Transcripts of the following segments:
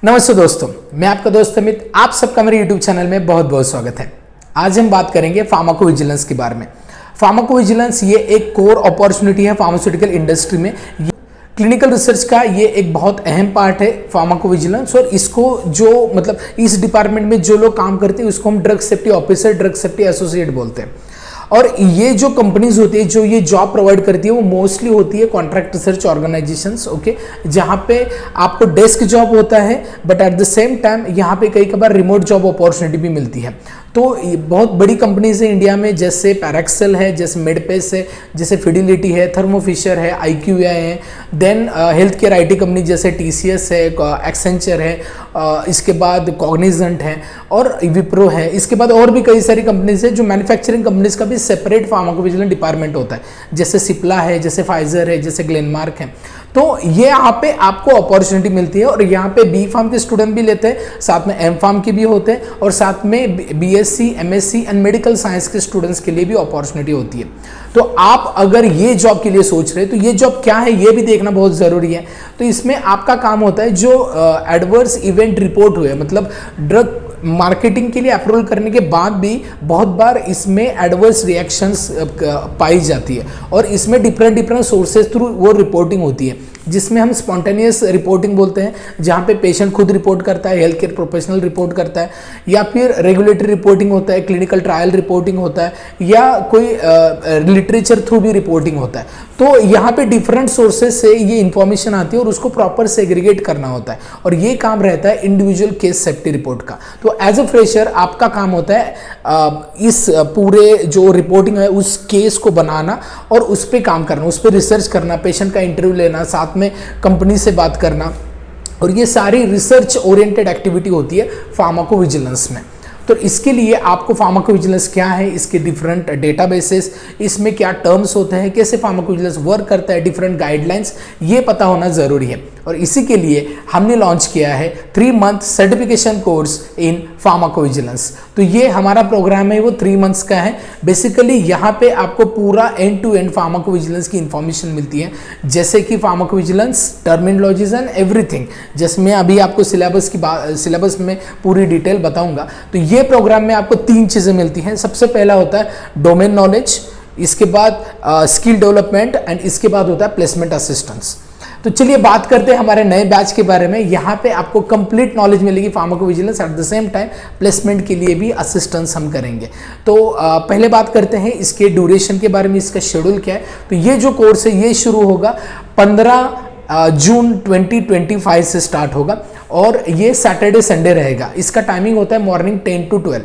नमस्ते दोस्तों, मैं आपका दोस्त अमित। आप सबका मेरे YouTube चैनल में बहुत बहुत स्वागत है। आज हम बात करेंगे फार्माकोविजिलेंस के बारे में। फार्माकोविजिलेंस ये एक कोर अपॉर्चुनिटी है फार्मास्यूटिकल इंडस्ट्री में। क्लिनिकल रिसर्च का ये एक बहुत अहम पार्ट है फार्माकोविजिलेंस, और इसको जो इस डिपार्टमेंट में जो लोग काम करते हैं उसको हम drug safety officer, drug safety associate बोलते हैं। और ये जो कंपनीज होती है जो ये जॉब प्रोवाइड करती है वो मोस्टली होती है कॉन्ट्रैक्ट रिसर्च ऑर्गेनाइजेशंस, ओके, जहाँ पे आपको डेस्क जॉब होता है, but at the same time यहाँ पे कई बार रिमोट जॉब अपॉर्चुनिटी भी मिलती है। तो बहुत बड़ी कंपनीज है इंडिया में, जैसे पैराक्सेल है, जैसे मेडपेस है, जैसे फिडिलिटी है, थर्मो फिशर है, IQVIA है, then health care IT company जैसे TCS है, एक्सेंचर है, इसके बाद कॉग्निजेंट है और विप्रो है। इसके बाद और भी कई सारी कंपनीज है जो मैन्युफैक्चरिंग कंपनीज का भी सेपरेट फार्माकोविजिलेंस डिपार्टमेंट होता है, जैसे सिप्ला है, जैसे फाइजर है, जैसे ग्लेनमार्क है। तो ये यहाँ पे आपको अपॉर्चुनिटी मिलती है, और यहाँ पे B फार्म के स्टूडेंट भी लेते हैं, साथ में M फार्म के भी होते हैं, और साथ में BSc, MSc and medical science के स्टूडेंट्स के लिए भी अपॉर्चुनिटी होती है। तो आप अगर ये जॉब के लिए सोच रहे हैं तो ये जॉब क्या है ये भी देखना बहुत ज़रूरी है। तो इसमें आपका काम होता है जो एडवर्स इवेंट रिपोर्ट हुए, मतलब ड्रग मार्केटिंग के लिए अप्रूवल करने के बाद भी बहुत बार इसमें एडवर्स रिएक्शंस पाई जाती है, और इसमें डिफरेंट सोर्सेज थ्रू वो रिपोर्टिंग होती है, जिसमें हम स्पॉन्टेनियस रिपोर्टिंग बोलते हैं, जहाँ पे पेशेंट खुद रिपोर्ट करता है, हेल्थ केयर प्रोफेशनल रिपोर्ट करता है, या फिर रेगुलेटरी रिपोर्टिंग होता है, क्लिनिकल ट्रायल रिपोर्टिंग होता है, या कोई लिटरेचर थ्रू भी रिपोर्टिंग होता है। तो यहाँ पे डिफरेंट सोर्सेज से ये इंफॉर्मेशन आती है और उसको प्रॉपर सेग्रीगेट करना होता है, और ये काम रहता है इंडिविजुअल केस सेफ्टी रिपोर्ट का। तो एज अ फ्रेशर आपका काम होता है इस पूरे जो रिपोर्टिंग है उस केस को बनाना और उस पर काम करना, उस पर रिसर्च करना, पेशेंट का इंटरव्यू लेना, साथ में कंपनी से बात करना, और ये सारी रिसर्च ओरिएंटेड एक्टिविटी होती है फार्माकोविजिलेंस में। तो इसके लिए आपको फार्माकोविजिलेंस क्या है, इसके डिफरेंट डेटाबेसेस, इसमें क्या टर्म्स होते हैं, कैसे फार्माकोविजिलेंस वर्क करता है, डिफरेंट गाइडलाइंस, ये पता होना ज़रूरी है। और इसी के लिए हमने लॉन्च किया है 3 month certification course in pharmacovigilance. तो ये हमारा प्रोग्राम है, वो 3 मंथ्स का है। बेसिकली यहाँ पे आपको पूरा एंड टू एंड फार्माकोविजिलेंस की इंफॉर्मेशन मिलती है, जैसे कि फार्माकोविजिलेंस टर्मिनोलॉजीज एंड एवरीथिंग, जिसमें अभी आपको सिलेबस में पूरी डिटेल बताऊंगा। तो ये प्रोग्राम में आपको 3 चीज़ें मिलती हैं। सबसे पहला होता है डोमेन नॉलेज, इसके बाद स्किल डेवलपमेंट, एंड इसके बाद होता है प्लेसमेंट असिस्टेंस। तो चलिए बात करते हैं हमारे नए बैच के बारे में। यहाँ पे आपको कंप्लीट नॉलेज मिलेगी pharmacovigilance, at the same time placement के लिए भी असिस्टेंस हम करेंगे। तो पहले बात करते हैं इसके ड्यूरेशन के बारे में, इसका शेड्यूल क्या है। तो ये जो कोर्स है ये शुरू होगा 15 जून 2025 से स्टार्ट होगा, और ये सैटरडे संडे रहेगा। इसका टाइमिंग होता है मॉर्निंग 10 to 12,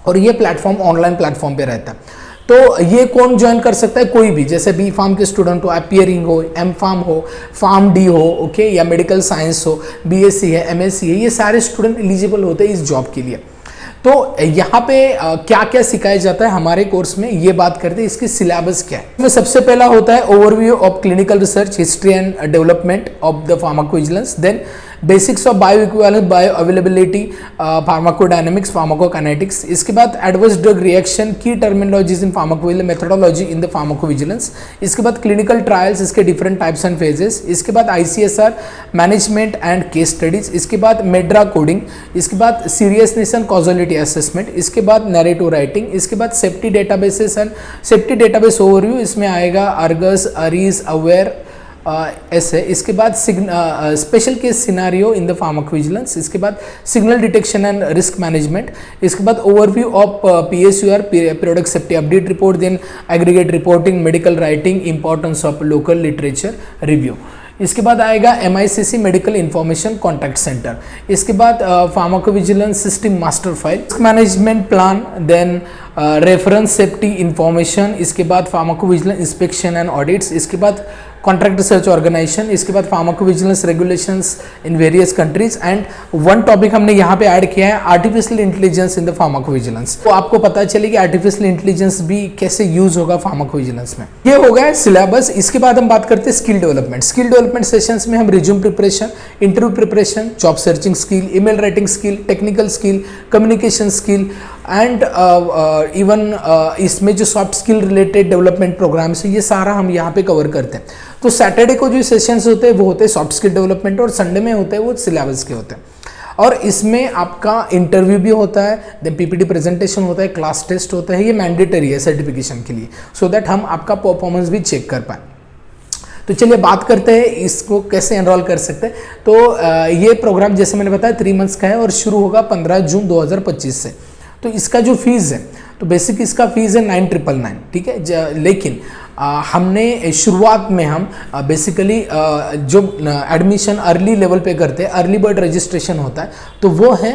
और ये प्लेटफॉर्म ऑनलाइन प्लेटफॉर्म पे रहता है। तो ये कौन ज्वाइन कर सकता है? कोई भी, जैसे B फार्म के स्टूडेंट हो, अपीयरिंग हो, M फार्म हो, फार्म D हो, ओके, या मेडिकल साइंस हो, BSc है, MSc है, ये सारे स्टूडेंट एलिजिबल होते हैं इस जॉब के लिए। तो यहाँ पे क्या क्या सिखाया जाता है हमारे कोर्स में, ये बात करते हैं। इसकी सिलेबस क्या है? इसमें सबसे पहला होता है overview of clinical research, history and development of the pharmacovigilance, then basics of bioequivalence, bioavailability, pharmacodynamics, pharmacokinetics. इसके बाद एडवर्स ड्रग रिएक्शन, की terminologies in pharmacovigilance, methodology in the pharmacovigilance. इसके बाद क्लिनिकल ट्रायल्स, इसके different types and phases. इसके बाद ICSR management and case studies. इसके बाद मेड्रा कोडिंग। इसके बाद सीरियसनेस एंड कॉजलिटी असेसमेंट। इसके बाद नैरेटिव राइटिंग। इसके बाद safety databases and safety database overview, इसमें आएगा अर्गस, अरीज, अवेयर, ऐसे। इसके बाद special case scenario in the pharmacovigilance. इसके बाद signal detection and risk management. इसके बाद overview of PSUR, product safety update report, then aggregate reporting, medical writing, importance of local literature review. इसके बाद आएगा MICC medical information contact centre. इसके बाद pharmacovigilance system master file, risk management plan, then reference safety information. इसके बाद pharmacovigilance inspection and audits. इसके बाद contract research organisation. इसके बाद pharmacovigilance regulations in various countries, and one topic हमने यहाँ पे ऐड किया है artificial intelligence in the pharmacovigilance. तो आपको पता चले कि आर्टिफिशियल इंटेलिजेंस भी कैसे यूज होगा फार्माकोविजिलेंस में। ये हो गया सिलेबस। इसके बाद हम बात करते हैं skill development. Skill development sessions में हम resume preparation, interview preparation, job searching skill, email writing skill, technical skill, communication skill, and even इसमें जो soft skill related development programmes है ये सारा हम यहाँ पे कवर करते हैं। तो सैटरडे को जो सेशंस होते हैं वो होते हैं सॉफ्ट स्किल डेवलपमेंट, और संडे में होते हैं वो सिलेबस के होते हैं। और इसमें आपका इंटरव्यू भी होता है, देन पीपीटी प्रेजेंटेशन होता है, क्लास टेस्ट होता है। ये मैंडेटरी है सर्टिफिकेशन के लिए, सो दैट हम आपका परफॉर्मेंस भी चेक कर पाएँ। तो चलिए बात करते हैं इसको कैसे एनरोल कर सकते हैं। तो ये प्रोग्राम जैसे मैंने बताया 3 मंथ्स का है और शुरू होगा 15 जून 2025 से। तो इसका जो फीस है, तो बेसिक इसका फीस है 9,999, ठीक है। लेकिन हमने शुरुआत में हम बेसिकली जो एडमिशन अर्ली लेवल पे करते हैं, अर्ली बर्ड रजिस्ट्रेशन होता है, तो वो है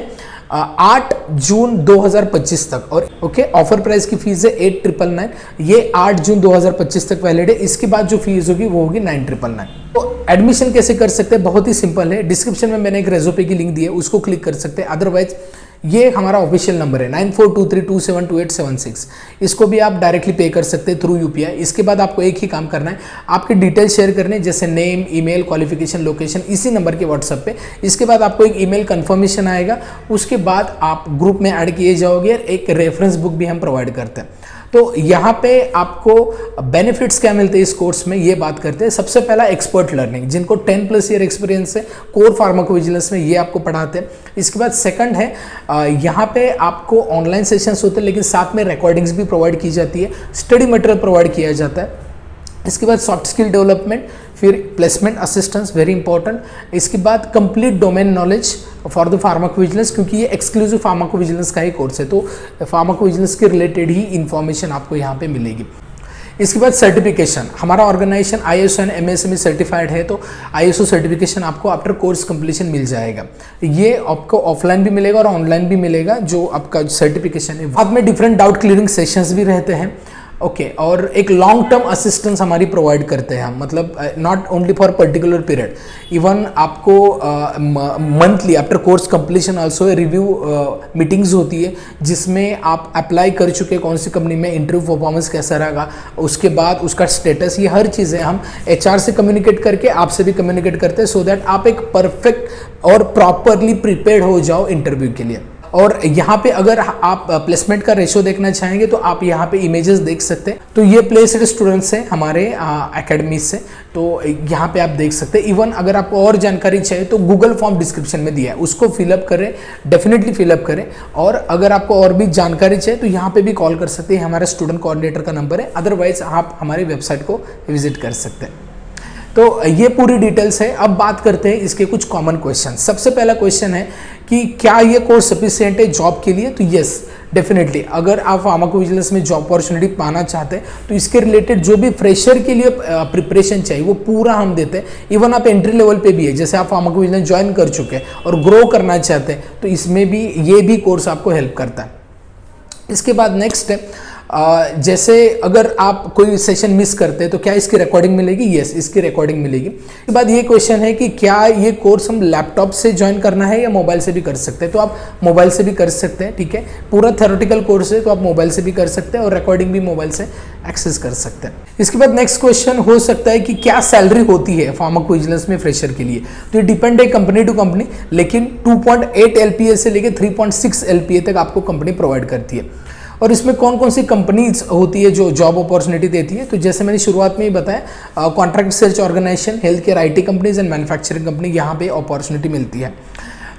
8 जून 2025 तक। और ओके, ऑफर प्राइस की फीस है 8,999, ये 8 जून 2025 तक वैलिड है। इसके बाद जो फीस होगी वो होगी 9,999। तो एडमिशन कैसे कर सकते हैं, बहुत ही सिंपल है। डिस्क्रिप्शन में मैंने एक रेज़ोपे की लिंक दी है, उसको क्लिक कर सकते हैं। अदरवाइज ये हमारा ऑफिशियल नंबर है 9423272876, इसको भी आप डायरेक्टली पे कर सकते हैं थ्रू यूपीआई। इसके बाद आपको एक ही काम करना है, आपके डिटेल्स शेयर करने, जैसे नेम, ईमेल, क्वालिफिकेशन, लोकेशन, इसी नंबर के व्हाट्सएप पे। इसके बाद आपको एक ईमेल कंफर्मेशन आएगा, उसके बाद आप ग्रुप में ऐड किए जाओगे। एक रेफरेंस बुक भी हम प्रोवाइड करते हैं। तो यहाँ पे आपको बेनिफिट्स क्या मिलते हैं इस कोर्स में, ये बात करते हैं। सबसे पहला एक्सपर्ट लर्निंग, जिनको 10+ ईयर एक्सपीरियंस है कोर फार्माकोविजिलेंस में, ये आपको पढ़ाते हैं। इसके बाद सेकंड है, यहाँ पे आपको ऑनलाइन सेशंस होते हैं, लेकिन साथ में रिकॉर्डिंग्स भी प्रोवाइड की जाती है, स्टडी मटेरियल प्रोवाइड किया जाता है। इसके बाद सॉफ्ट स्किल डेवलपमेंट, फिर प्लेसमेंट असिस्टेंस, वेरी इंपॉर्टेंट। इसके बाद complete domain knowledge for the pharmacovigilance, क्योंकि ये एक्सक्लूसिव फार्माकोविजिलेंस का ही कोर्स है, तो फार्माकोविजिलेंस के रिलेटेड ही इंफॉर्मेशन आपको यहाँ पे मिलेगी। इसके बाद सर्टिफिकेशन, हमारा organisation ISO and MSME certified है, तो ISO सर्टिफिकेशन आपको आफ्टर कोर्स कंप्लीशन मिल जाएगा। ये आपको ऑफलाइन भी मिलेगा और ऑनलाइन भी मिलेगा, जो आपका सर्टिफिकेशन है। बाद में डिफरेंट डाउट क्लियरिंग सेशंस भी रहते हैं, ओके। और एक लॉन्ग टर्म असिस्टेंस हमारी प्रोवाइड करते हैं हम, मतलब not only for particular period, even आपको monthly after course completion also review meetings होती है, जिसमें आप अप्लाई कर चुके कौन सी कंपनी में, इंटरव्यू परफॉर्मेंस कैसा रहेगा, उसके बाद उसका स्टेटस, ये हर चीज़ें हम HR से कम्युनिकेट करके आपसे भी कम्युनिकेट करते हैं, सो दैट आप एक परफेक्ट और प्रॉपरली प्रिपेयर्ड हो जाओ इंटरव्यू के लिए। और यहाँ पे अगर आप प्लेसमेंट का रेशो देखना चाहेंगे तो आप यहाँ पे इमेजेस देख सकते हैं। तो ये प्लेस्ड स्टूडेंट्स हैं हमारे एकेडमी से, तो यहाँ पे आप देख सकते हैं। इवन अगर आपको और जानकारी चाहिए तो गूगल फॉर्म डिस्क्रिप्शन में दिया है, उसको फिलअप करें, डेफिनेटली फिलअप करें। और अगर आपको और भी जानकारी चाहिए तो यहाँ पे भी कॉल कर सकते हैं, हमारा स्टूडेंट कोऑर्डिनेटर का नंबर है। अदरवाइज आप हमारी वेबसाइट को विजिट कर सकते हैं। तो ये पूरी डिटेल्स है। अब बात करते हैं इसके कुछ कॉमन क्वेश्चन। सबसे पहला क्वेश्चन है कि क्या ये कोर्स सफिशिएंट है जॉब के लिए, तो यस डेफिनेटली। अगर आप फार्माकोविजिलेंस में जॉब अपॉर्चुनिटी पाना चाहते हैं तो इसके रिलेटेड जो भी फ्रेशर के लिए प्रिपरेशन चाहिए वो पूरा हम देते हैं। इवन आप एंट्री लेवल पे भी है, जैसे आप फार्माकोविजिलेंस ज्वाइन कर चुके हैं और ग्रो करना चाहते हैं, तो इसमें भी ये भी कोर्स आपको हेल्प करता है। इसके बाद नेक्स्ट है, जैसे अगर आप कोई सेशन मिस करते हैं तो क्या इसकी रिकॉर्डिंग मिलेगी, यस इसकी रिकॉर्डिंग मिलेगी। इसके बाद ये क्वेश्चन है कि क्या ये कोर्स हम लैपटॉप से ज्वाइन करना है या मोबाइल से भी कर सकते हैं, तो आप मोबाइल से भी कर सकते हैं, ठीक है। पूरा थ्योरेटिकल कोर्स है तो आप मोबाइल से भी कर सकते हैं और रिकॉर्डिंग भी मोबाइल से एक्सेस कर सकते हैं। इसके बाद नेक्स्ट क्वेश्चन हो सकता है कि क्या सैलरी होती है फार्माकोविजिलेंस में फ्रेशर के लिए, तो ये डिपेंड है कंपनी टू कंपनी, लेकिन 2.8 LPA से लेकर 3.6 LPA तक आपको कंपनी प्रोवाइड करती है। और इसमें कौन कौन सी कंपनीज होती है जो जॉब अपॉर्चुनिटी देती है, तो जैसे मैंने शुरुआत में ही बताया, contract research organisation, health care, IT companies and manufacturing company, यहाँ पे अपॉर्चुनिटी मिलती है।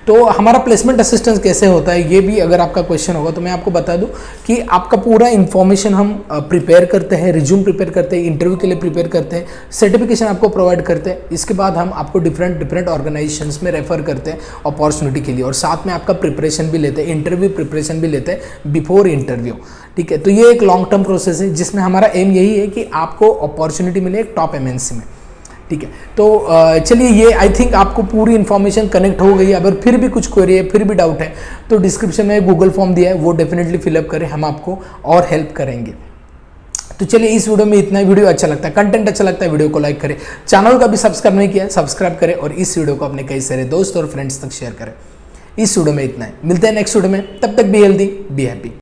तो हमारा प्लेसमेंट असिस्टेंस कैसे होता है, ये भी अगर आपका क्वेश्चन होगा तो मैं आपको बता दूं कि आपका पूरा इन्फॉर्मेशन हम प्रिपेयर करते हैं, रिज्यूम प्रिपेयर करते हैं, इंटरव्यू के लिए प्रिपेयर करते हैं, सर्टिफिकेशन आपको प्रोवाइड करते हैं। इसके बाद हम आपको डिफरेंट ऑर्गेनाइजेशंस में रेफर करते हैं अपॉर्चुनिटी के लिए, और साथ में आपका प्रिपरेशन भी लेते हैं, इंटरव्यू प्रिपरेशन भी लेते हैं बिफोर इंटरव्यू, ठीक है। तो ये एक लॉन्ग टर्म प्रोसेस है जिसमें हमारा एम यही है कि आपको अपॉर्चुनिटी मिले एक टॉप MNC में, ठीक है। तो चलिए, ये आई थिंक आपको पूरी इन्फॉर्मेशन कनेक्ट हो गई है। अगर फिर भी कुछ क्वेरी है, फिर भी डाउट है, तो डिस्क्रिप्शन में गूगल फॉर्म दिया है, वो डेफिनेटली फिलअप करें, हम आपको और हेल्प करेंगे। तो चलिए, इस वीडियो में इतना ही। वीडियो अच्छा लगता है, कंटेंट अच्छा लगता है, वीडियो को लाइक करें, चैनल का भी सब्सक्राइब नहीं किया सब्सक्राइब करें, और इस वीडियो को अपने कई सारे दोस्त और फ्रेंड्स तक शेयर करें। इस वीडियो में इतना है, मिलते हैं नेक्स्ट वीडियो में, तब तक बी हेल्दी बी हैप्पी।